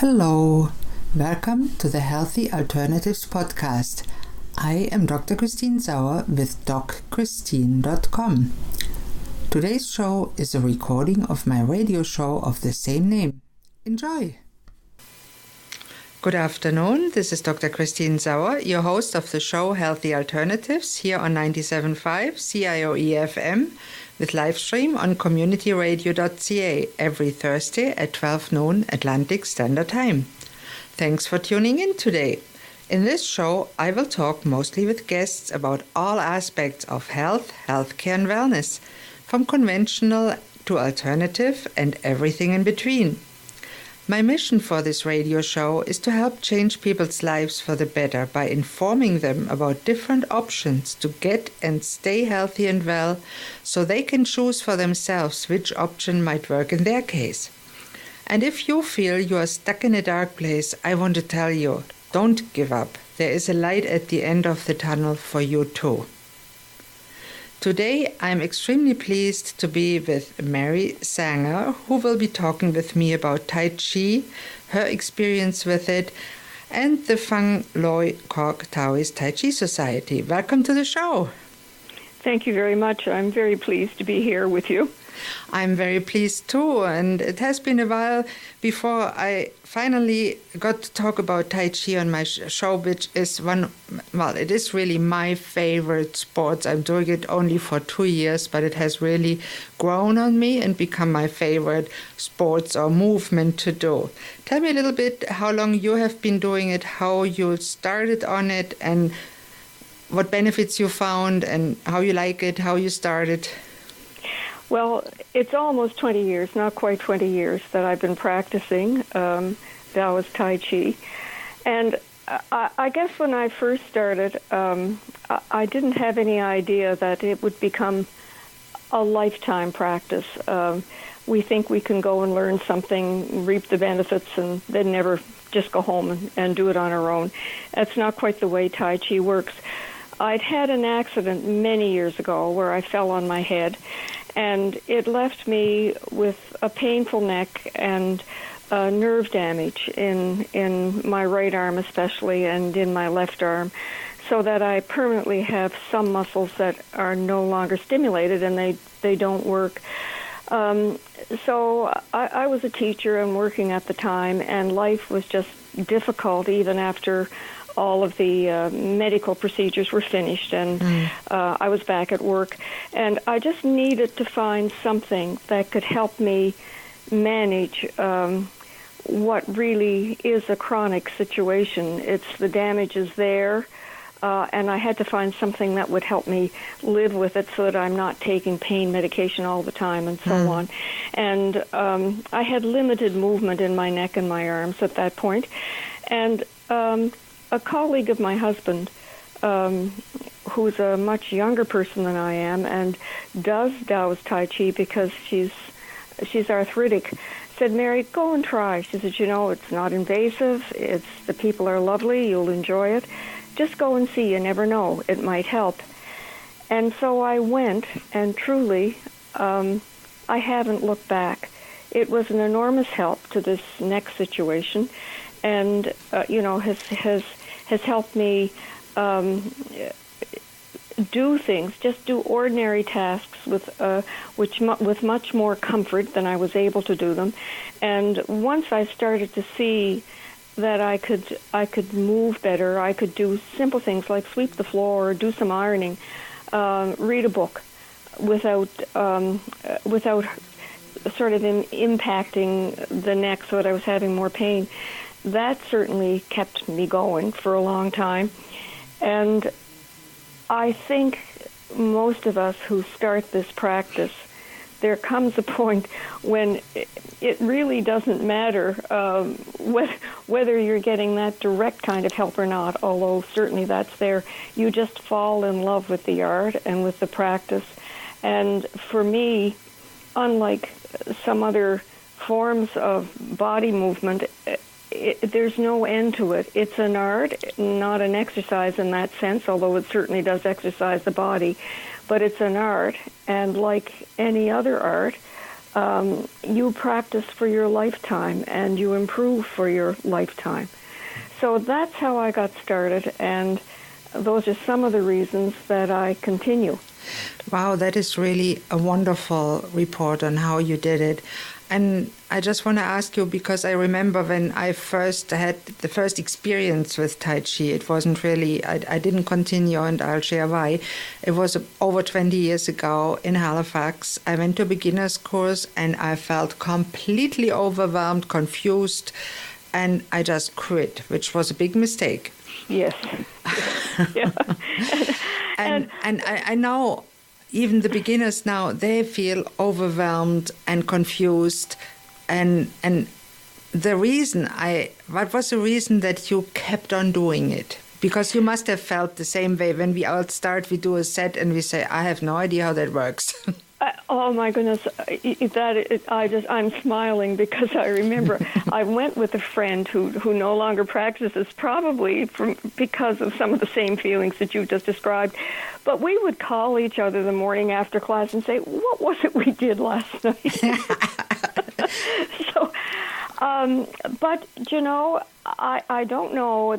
Hello, welcome to the Healthy Alternatives podcast. I am Dr. Christine Sauer with DocChristine.com. Today's show is a recording of my radio show of the same name. Enjoy! Good afternoon, this is Dr. Christine Sauer, your host of the show Healthy Alternatives here on 97.5 CIOE FM with live stream on communityradio.ca every Thursday at 12 noon Atlantic Standard Time. Thanks for tuning in today. In this show, I will talk mostly with guests about all aspects of health, healthcare and wellness, from conventional to alternative and everything in between. My mission for this radio show is to help change people's lives for the better by informing them about different options to get and stay healthy and well so they can choose for themselves which option might work in their case. And if you feel you are stuck in a dark place, I want to tell you, don't give up. There is a light at the end of the tunnel for you too. Today, I'm extremely pleased to be with Mary Sanger, who will be talking with me about Tai Chi, her experience with it, and the Fung Loy Cork Taoist Tai Chi Society. Welcome to the show. Thank you very much. I'm very pleased to be here with you. I'm very pleased too, and it has been a while before I finally got to talk about Tai Chi on my show, which is it is really my favorite sport. I'm doing it only for 2 years, but it has really grown on me and become my favorite sports or movement to do. Tell me a little bit how long you have been doing it, how you started on it, and what benefits you found, and how you like it, how you started. Well, it's almost 20 years, not quite 20 years, that I've been practicing Taoist Tai Chi. And I guess when I first started, I didn't have any idea that it would become a lifetime practice. We think we can go and learn something, reap the benefits, and then never just go home and do it on our own. That's not quite the way Tai Chi works. I'd had an accident many years ago where I fell on my head, and it left me with a painful neck and nerve damage in my right arm especially, and in my left arm, so that I permanently have some muscles that are no longer stimulated and they don't work. So I was a teacher and working at the time, and life was just difficult even after all of the medical procedures were finished, and I was back at work. And I just needed to find something that could help me manage what really is a chronic situation. It's the damage is there, and I had to find something that would help me live with it so that I'm not taking pain medication all the time and so on. And I had limited movement in my neck and my arms at that point. And a colleague of my husband, who's a much younger person than I am and does Taoist Tai Chi because she's arthritic, said, "Mary, go and try." She said, "It's not invasive. The people are lovely. You'll enjoy it. Just go and see. You never know. It might help." And so I went, and truly, I haven't looked back. It was an enormous help to this neck situation, and has helped me do things, just do ordinary tasks with much more comfort than I was able to do them. And once I started to see that I could move better, I could do simple things like sweep the floor, or do some ironing, read a book without sort of impacting the neck so that I was having more pain. That certainly kept me going for a long time. And I think most of us who start this practice, there comes a point when it really doesn't matter whether you're getting that direct kind of help or not, although certainly that's there. You just fall in love with the art and with the practice. And for me, unlike some other forms of body movement, there's no end to it. It's an art, not an exercise in that sense, although it certainly does exercise the body. But it's an art, and like any other art, you practice for your lifetime and you improve for your lifetime. So that's how I got started, and those are some of the reasons that I continue. Wow, that is really a wonderful report on how you did it. And I just want to ask you, because I remember when I first had the first experience with Tai Chi, it wasn't really, I didn't continue, and I'll share why. It was over 20 years ago in Halifax. I went to a beginner's course and I felt completely overwhelmed, confused, and I just quit, which was a big mistake. Yes. Yeah. And I know even the beginners now, they feel overwhelmed and confused. And what was the reason that you kept on doing it? Because you must have felt the same way. When we all start, we do a set and we say, I have no idea how that works. Oh my goodness, I'm smiling because I remember I went with a friend who no longer practices, probably because of some of the same feelings that you just described. But we would call each other the morning after class and say, "What was it we did last night?" So, but you know, I don't know.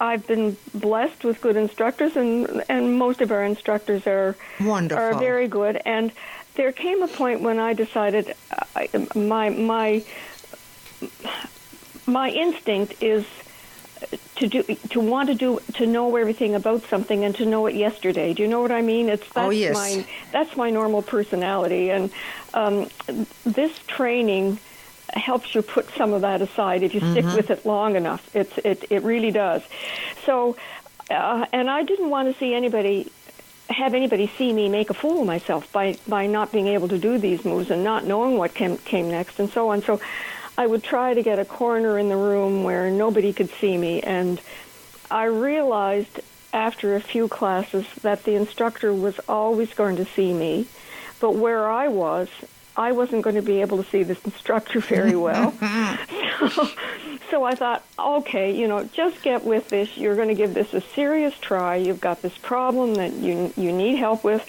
I've been blessed with good instructors, and most of our instructors are very good. And there came a point when I decided my instinct is to know everything about something and to know it yesterday. Do you know what I mean? That's my normal personality, and this training helps you put some of that aside if you stick with it long enough. It really does. So, and I didn't want to have anybody see me make a fool of myself by not being able to do these moves and not knowing what came next and so on. So I would try to get a corner in the room where nobody could see me. And I realized after a few classes that the instructor was always going to see me, but where I wasn't going to be able to see this instructor very well. So I thought, okay, just get with this. You're going to give this a serious try. You've got this problem that you need help with.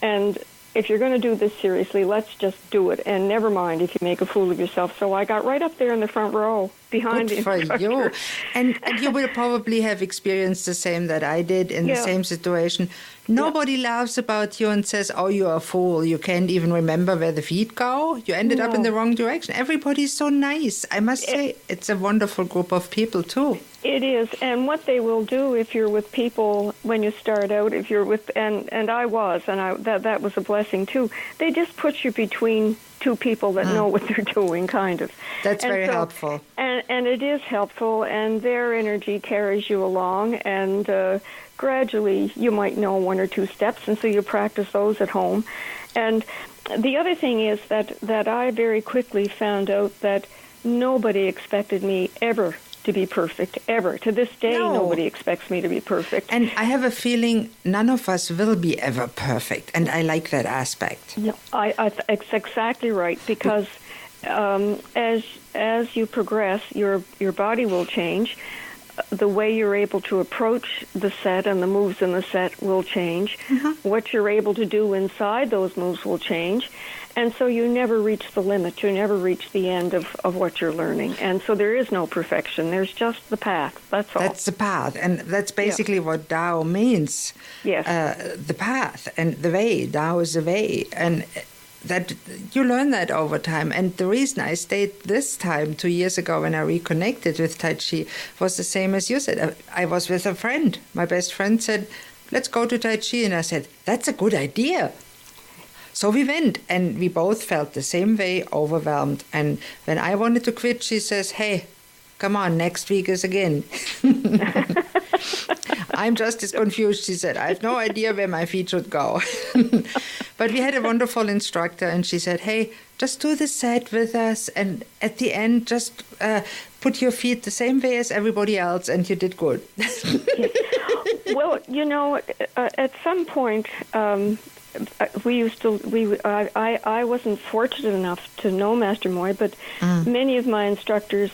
And if you're going to do this seriously, let's just do it. And never mind if you make a fool of yourself. So I got right up there in the front row behind the instructor. Good for you. And you will probably have experienced the same that I did in the same situation. Nobody laughs about you and says, oh, you're a fool. You can't even remember where the feet go. You ended up in the wrong direction. Everybody's so nice. I must say, it's a wonderful group of people, too. It is. And what they will do if you're with people when you start out, if you're with, and I was, and that was a blessing, too. They just put you between two people that know what they're doing, kind of. That's very helpful. And it is helpful, and their energy carries you along, and gradually you might know one or two steps, and so you practice those at home. And the other thing is that I very quickly found out that nobody expected me ever to be perfect, ever. To this day, nobody expects me to be perfect. And I have a feeling none of us will be ever perfect, and I like that aspect. No, it's exactly right, because as you progress, your body will change. The way you're able to approach the set and the moves in the set will change. What you're able to do inside those moves will change. And so you never reach the limit. You never reach the end of what you're learning. And so there is no perfection. There's just the path. That's all. That's the path. And that's basically what Tao means. Yes. The path and the way. Tao is the way. And that you learn that over time. And the reason I stayed this time 2 years ago when I reconnected with Tai Chi was the same as you said. I was with a friend. My best friend said, let's go to Tai Chi. And I said, that's a good idea. So we went, and we both felt the same way, overwhelmed. And when I wanted to quit, she says, hey, come on, next week is again. I'm just as confused, she said. I have no idea where my feet should go. But we had a wonderful instructor, and she said, hey, just do the set with us, and at the end, just put your feet the same way as everybody else, and you did good. Well, at some point, I wasn't fortunate enough to know Master Moy, but many of my instructors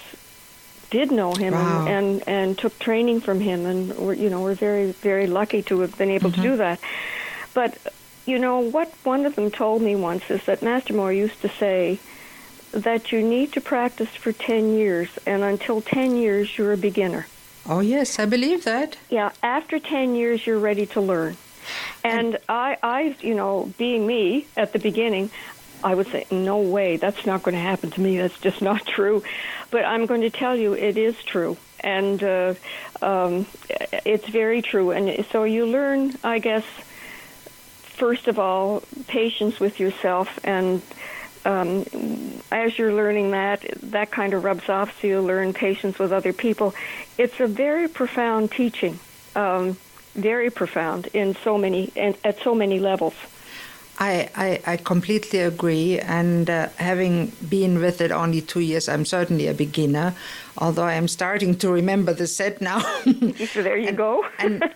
did know him and took training from him, and we're very, very lucky to have been able to do that. But what one of them told me once is that Master Moore used to say that you need to practice for 10 years, and until 10 years, you're a beginner. Oh, yes, I believe that. Yeah, after 10 years, you're ready to learn. And I, being me at the beginning, I would say, no way, that's not going to happen to me. That's just not true. But I'm going to tell you it is true. And it's very true. And so you learn, I guess, first of all, patience with yourself. And as you're learning that kind of rubs off, so you learn patience with other people. It's a very profound teaching, very profound at so many levels. I completely agree, and having been with it only 2 years, I'm certainly a beginner, although I am starting to remember the set now. So there you go. And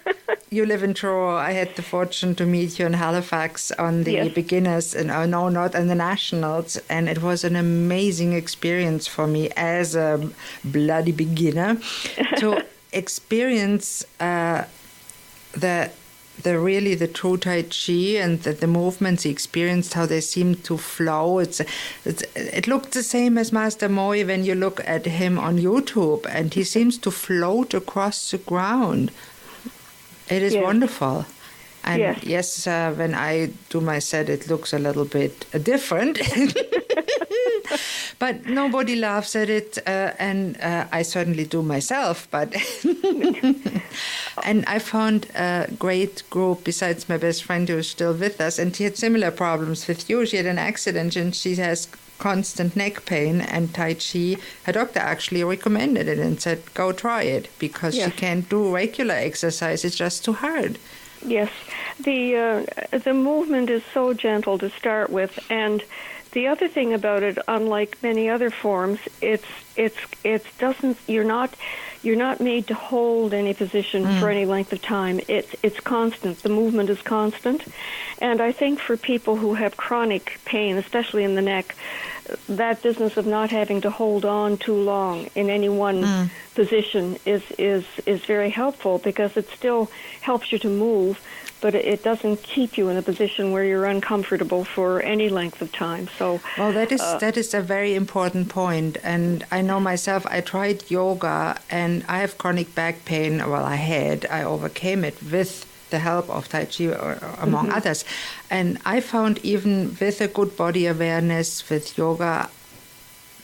you live in Truro. I had the fortune to meet you in Halifax on the beginners, and not on the nationals, and it was an amazing experience for me as a bloody beginner to experience the true Tai Chi and the movements he experienced, how they seemed to flow. It looked the same as Master Moy when you look at him on YouTube, and he seems to float across the ground. It is wonderful. And yes, when I do my set, it looks a little bit different. But nobody laughs at it, and I certainly do myself. But and I found a great group besides my best friend who is still with us, and she had similar problems with you. She had an accident, and she has constant neck pain, and Tai Chi, her doctor actually recommended it and said, go try it, because she can't do regular exercise. It's just too hard. Yes, the movement is so gentle to start with, and the other thing about it, unlike many other forms, you're not made to hold any position for any length of time. It's constant. The movement is constant, and I think for people who have chronic pain, especially in the neck, that business of not having to hold on too long in any one position is very helpful, because it still helps you to move, but it doesn't keep you in a position where you're uncomfortable for any length of time. So, well, that is a very important point. And I know myself, I tried yoga, and I have chronic back pain. Well, I overcame it with the help of Tai Chi, among others. And I found, even with a good body awareness with yoga,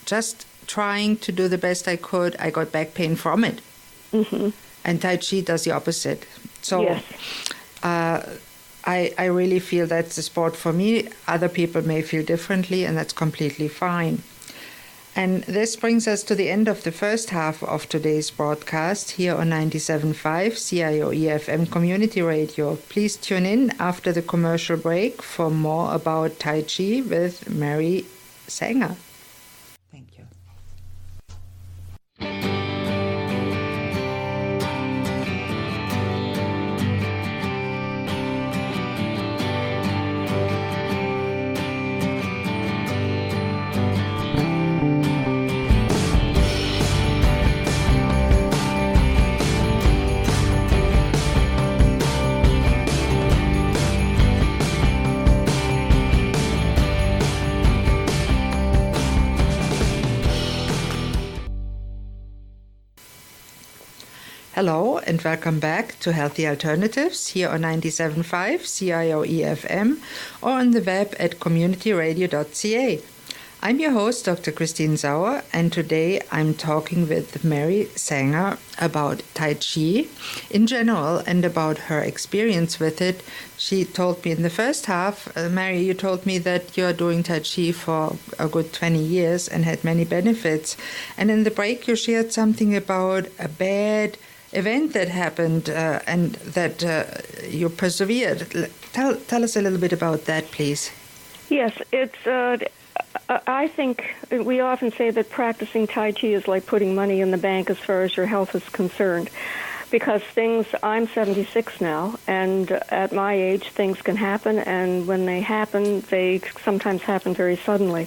just trying to do the best I could, I got back pain from it. And Tai Chi does the opposite. So I really feel that's a sport for me. Other people may feel differently, and that's completely fine. And this brings us to the end of the first half of today's broadcast here on 97.5 CIOE-FM Community Radio. Please tune in after the commercial break for more about Tai Chi with Mary Sanger. Thank you. Hello and welcome back to Healthy Alternatives here on 97.5 CIOE-FM or on the web at communityradio.ca. I'm your host, Dr. Christine Sauer, and today I'm talking with Mary Sanger about Tai Chi in general and about her experience with it. She told me in the first half, Mary, you told me that you're doing Tai Chi for a good 20 years and had many benefits. And in the break, you shared something about a bad event that happened and that you persevered. Tell us a little bit about that, please. Yes, it's. I think we often say that practicing Tai Chi is like putting money in the bank as far as your health is concerned, because I'm 76 now, and at my age things can happen, and when they happen, they sometimes happen very suddenly.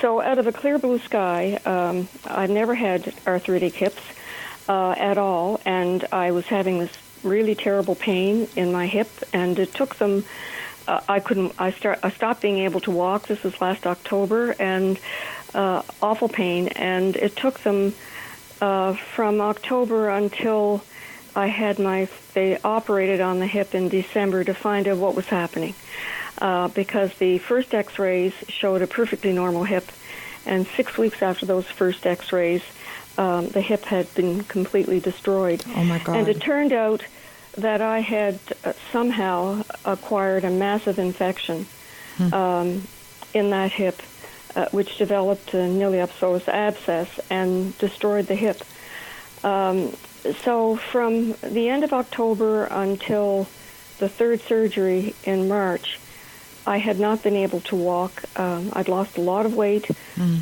So out of a clear blue sky, I've never had arthritic hips at all, and I was having this really terrible pain in my hip, and it took them I stopped being able to walk. This was last October, and awful pain. And it took them from October until they operated on the hip in December to find out what was happening. Because the first X-rays showed a perfectly normal hip, and 6 weeks after those first X-rays, the hip had been completely destroyed. Oh my God! And it turned out that I had somehow acquired a massive infection in that hip, which developed a iliopsoas abscess and destroyed the hip. So from the end of October until the third surgery in March, I had not been able to walk. I'd lost a lot of weight.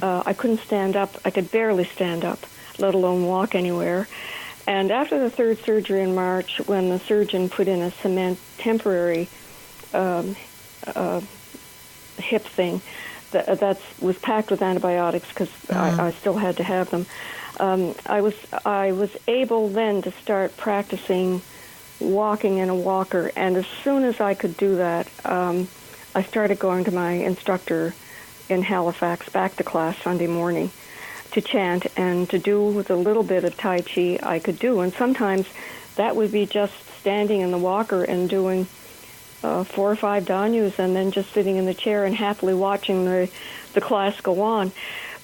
I couldn't stand up. I could barely stand up, let alone walk anywhere. And after the third surgery in March, when the surgeon put in a cement temporary hip thing that was packed with antibiotics because I still had to have them, I was able then to start practicing walking in a walker. And as soon as I could do that, I started going to my instructor in Halifax back to class Sunday morning to chant and to do the little bit of Tai Chi I could do. And sometimes that would be just standing in the walker and doing 4 or 5 danyus and then just sitting in the chair and happily watching the class go on.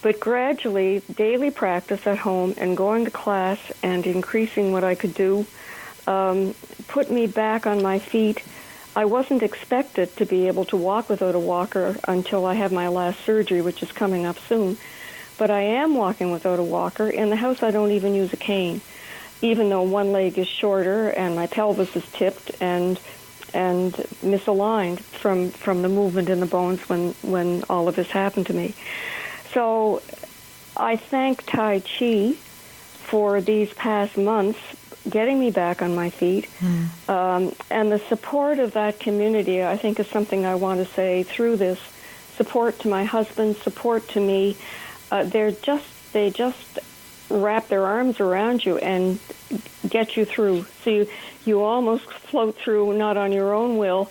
But gradually, daily practice at home and going to class and increasing what I could do put me back on my feet. I wasn't expected to be able to walk without a walker until I have my last surgery, which is coming up soon. But I am walking without a walker. In the house, I don't even use a cane, even though one leg is shorter and my pelvis is tipped and misaligned from the movement in the bones when all of this happened to me. So I thank Tai Chi for these past months getting me back on my feet. And the support of that community, I think, is something I want to say through this. Support to my husband, support to me. They just wrap their arms around you and get you through. So you almost float through, not on your own will,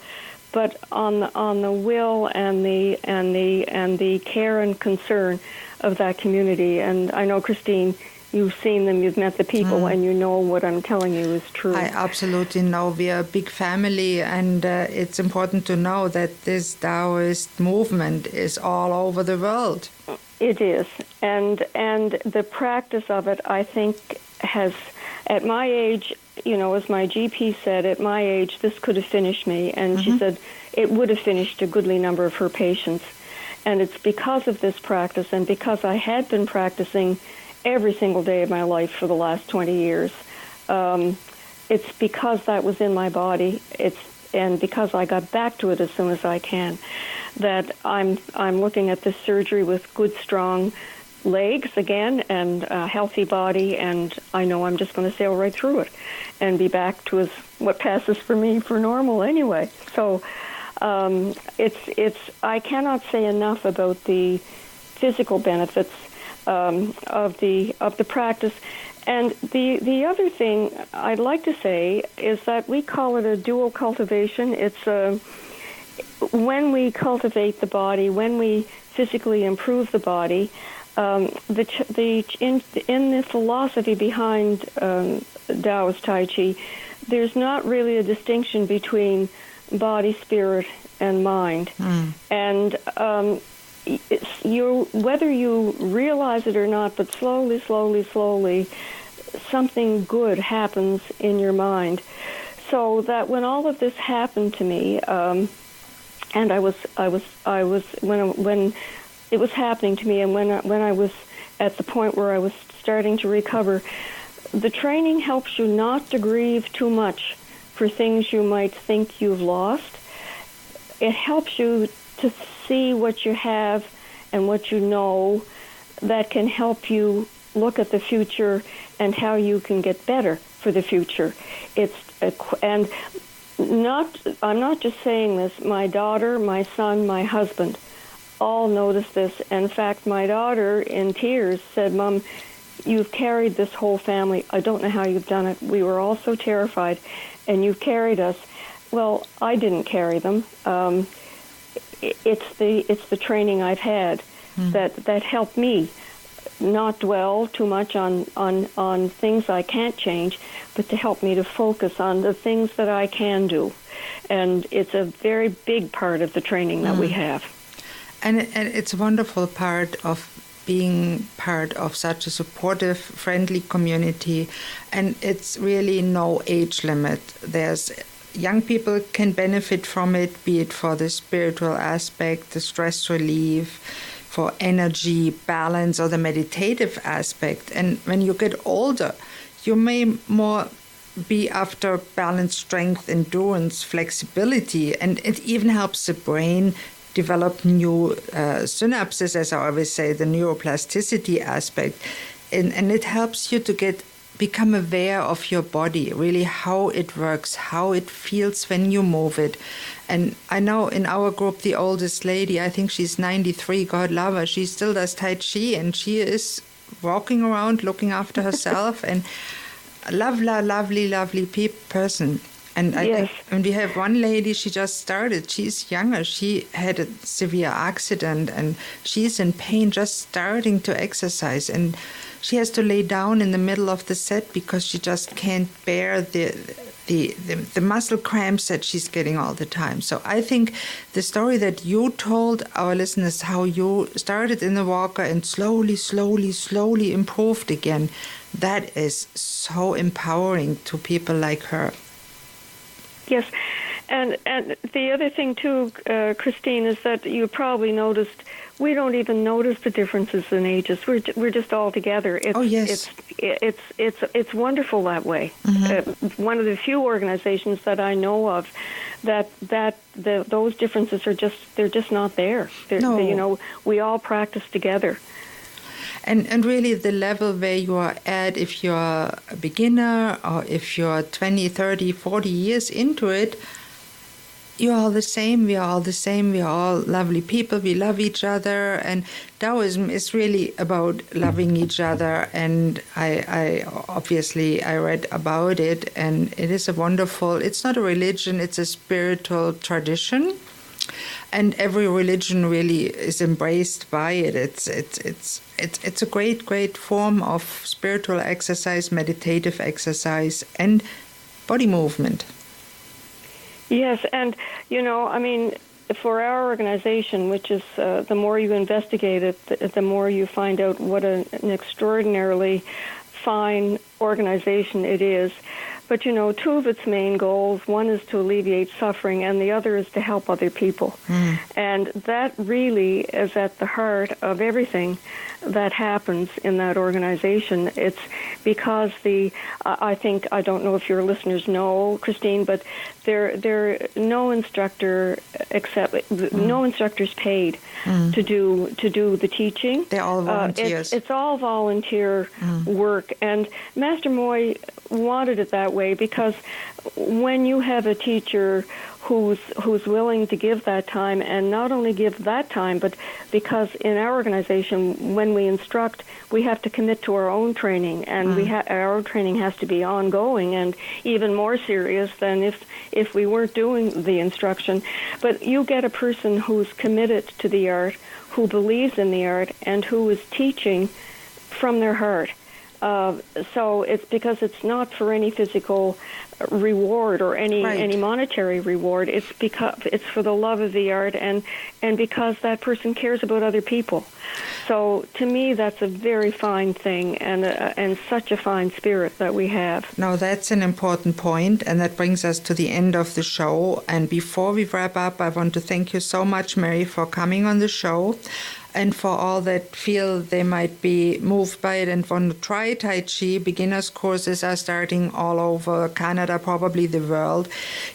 but on the will and the care and concern of that community. And I know, Christine, you've seen them, you've met the people, and you know what I'm telling you is true. I absolutely know. We are a big family, and it's important to know that this Taoist movement is all over the world. It is. And the practice of it, I think, has, at my age, as my GP said, at my age, this could have finished me. And she said it would have finished a goodly number of her patients. And it's because of this practice and because I had been practicing every single day of my life for the last 20 years. It's because that was in my body. And because I got back to it as soon as I can, that I'm looking at this surgery with good, strong legs again and a healthy body, and I know I'm just going to sail right through it and be back to what passes for me for normal anyway. So I cannot say enough about the physical benefits of the practice. And the other thing I'd like to say is that we call it a dual cultivation. It's when we cultivate the body, when we physically improve the body, in the philosophy behind Taoist Tai Chi, there's not really a distinction between body, spirit, and mind. And whether you realize it or not, but slowly, something good happens in your mind. So that when all of this happened to me, and I was when it was happening to me, and when I was at the point where I was starting to recover, the training helps you not to grieve too much for things you might think you've lost. It helps you to see what you have and what you know that can help you look at the future and how you can get better for the future. I'm not just saying this. My daughter, my son, my husband all noticed this. In fact, my daughter, in tears, said, "Mom, you've carried this whole family. I don't know how you've done it. We were all so terrified, and you've carried us." Well, I didn't carry them. It's the training I've had that helped me not dwell too much on things I can't change, but to help me to focus on the things that I can do. And it's a very big part of the training that we have. And it's a wonderful part of being part of such a supportive, friendly community. And it's really no age limit. There's young people can benefit from it, be it for the spiritual aspect, the stress relief, for energy, balance, or the meditative aspect. And when you get older, you may more be after balance, strength, endurance, flexibility, and it even helps the brain develop new synapses, as I always say, the neuroplasticity aspect. And it helps you to become aware of your body, really how it works, how it feels when you move it. And I know in our group, the oldest lady, I think she's 93, God love her, she still does Tai Chi, and she is walking around looking after herself and lovely person. And Yes. and we have one lady, she just started, she's younger, she had a severe accident and she's in pain just starting to exercise, and she has to lay down in the middle of the set because she just can't bear the muscle cramps that she's getting all the time. So I think the story that you told our listeners, how you started in the walker and slowly improved again, that is so empowering to people like her. Yes, and the other thing too, Christine, is that you probably noticed we don't even notice the differences in ages. We're just all together. It's wonderful that way. One of the few organizations that I know of that those differences they're just not there. No. We all practice together. And really the level where you are at, if you're a beginner or if you're 20, 30, 40 years into it, you're all the same, we are all the same, we are all lovely people, we love each other. And Taoism is really about loving each other. And I obviously read about it, and it is a wonderful, it's not a religion, it's a spiritual tradition. And every religion really is embraced by it. It's a great form of spiritual exercise, meditative exercise, and body movement. Yes, and for our organization, which is the more you investigate it, the more you find out what an extraordinarily fine organization it is. But, two of its main goals, one is to alleviate suffering and the other is to help other people. And that really is at the heart of everything that happens in that organization. It's because I don't know if your listeners know, Christine, but there no instructor no instructors paid to do the teaching. They're all volunteers. It's all volunteer work, and Master Moy wanted it that way because when you have a teacher who's willing to give that time, and not only give that time, but because in our organization, when we instruct, we have to commit to our own training, and our training has to be ongoing and even more serious than if we weren't doing the instruction. But you get a person who's committed to the art, who believes in the art, and who is teaching from their heart. So it's because it's not for any physical reward or any monetary reward. It's because it's for the love of the art and because that person cares about other people. So to me, that's a very fine thing and such a fine spirit that we have. No, that's an important point, and that brings us to the end of the show. And before we wrap up, I want to thank you so much, Mary, for coming on the show. And for all that feel they might be moved by it and want to try Tai Chi, beginners courses are starting all over Canada, probably the world.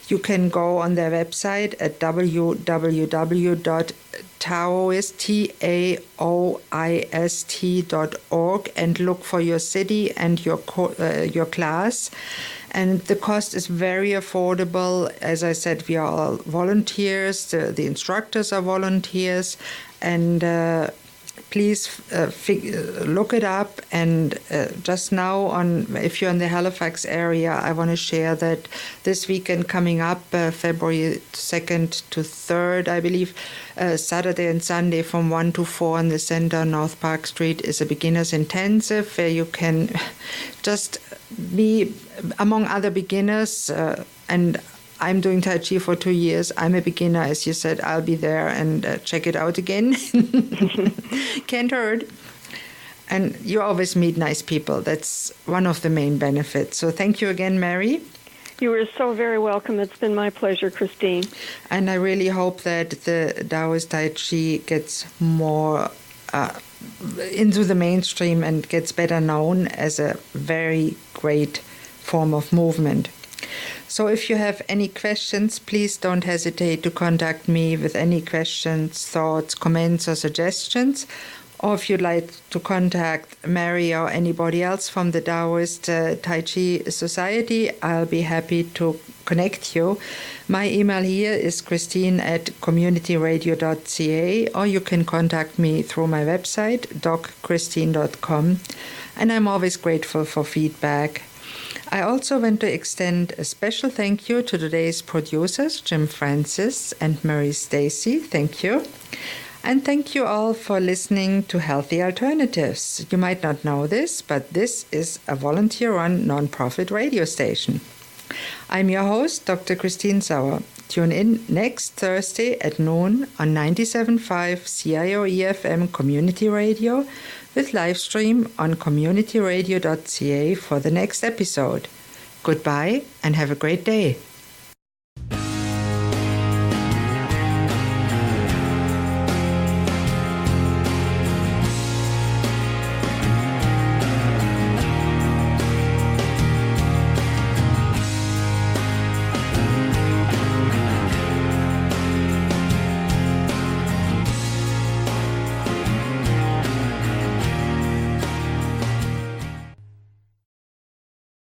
You can go on their website at www.taoist.org and look for your city and your class. And the cost is very affordable. As I said, we are all volunteers. The instructors are volunteers. And please look it up. And just now, if you're in the Halifax area, I want to share that this weekend coming up, February 2nd to 3rd, I believe, Saturday and Sunday from 1 to 4 in the center, North Park Street, is a beginner's intensive where you can just be among other beginners. And I'm doing Tai Chi for 2 years. I'm a beginner, as you said. I'll be there and check it out again. Can't hurt. And you always meet nice people. That's one of the main benefits. So thank you again, Mary. You are so very welcome. It's been my pleasure, Christine. And I really hope that the Taoist Tai Chi gets more into the mainstream and gets better known as a very great form of movement. So if you have any questions, please don't hesitate to contact me with any questions, thoughts, comments, or suggestions. Or if you'd like to contact Mary or anybody else from the Taoist Tai Chi Society, I'll be happy to connect you. My email here is christine@communityradio.ca, or you can contact me through my website, docchristine.com. And I'm always grateful for feedback. I also want to extend a special thank you to today's producers, Jim Francis and Mary Stacy. Thank you. And thank you all for listening to Healthy Alternatives. You might not know this, but this is a volunteer-run non-profit radio station. I'm your host, Dr. Christine Sauer. Tune in next Thursday at noon on 97.5 CIOE-FM Community Radio with live stream on communityradio.ca for the next episode. Goodbye and have a great day.